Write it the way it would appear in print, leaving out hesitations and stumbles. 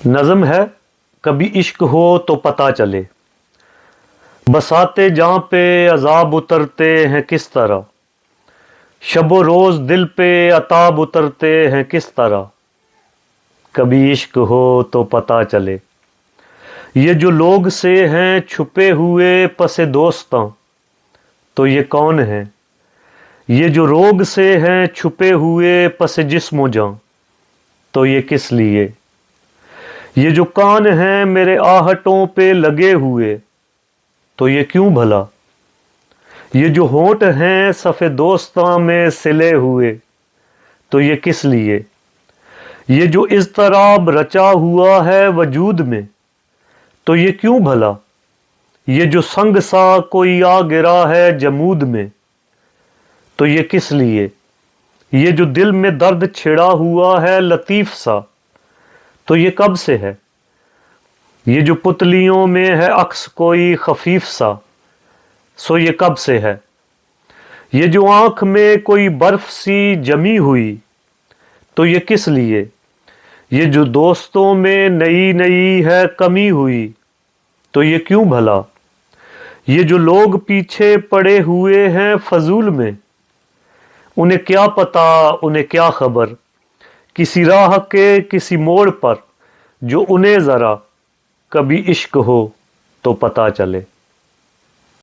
نظم ہے کبھی عشق ہو تو پتہ چلے، بساتے جہاں پہ عذاب اترتے ہیں کس طرح، شب و روز دل پہ عتاب اترتے ہیں کس طرح، کبھی عشق ہو تو پتہ چلے۔ یہ جو لوگ سے ہیں چھپے ہوئے پس دوستاں، تو یہ کون ہیں؟ یہ جو روگ سے ہیں چھپے ہوئے پس جسم و جاں، تو یہ کس لیے؟ یہ جو کان ہیں میرے آہٹوں پہ لگے ہوئے، تو یہ کیوں بھلا؟ یہ جو ہونٹ ہیں صف دوستاں میں سلے ہوئے، تو یہ کس لیے؟ یہ جو اضطراب رچا ہوا ہے وجود میں، تو یہ کیوں بھلا؟ یہ جو سنگ سا کوئی آ گرا ہے جمود میں، تو یہ کس لیے؟ یہ جو دل میں درد چھڑا ہوا ہے لطیف سا، تو یہ کب سے ہے؟ یہ جو پتلیوں میں ہے عکس کوئی خفیف سا، سو یہ کب سے ہے؟ یہ جو آنکھ میں کوئی برف سی جمی ہوئی، تو یہ کس لیے؟ یہ جو دوستوں میں نئی نئی ہے کمی ہوئی، تو یہ کیوں بھلا؟ یہ جو لوگ پیچھے پڑے ہوئے ہیں فضول میں، انہیں کیا پتا انہیں کیا خبر، کسی راہ کے کسی موڑ پر جو انہیں ذرا کبھی عشق ہو تو پتہ چلے۔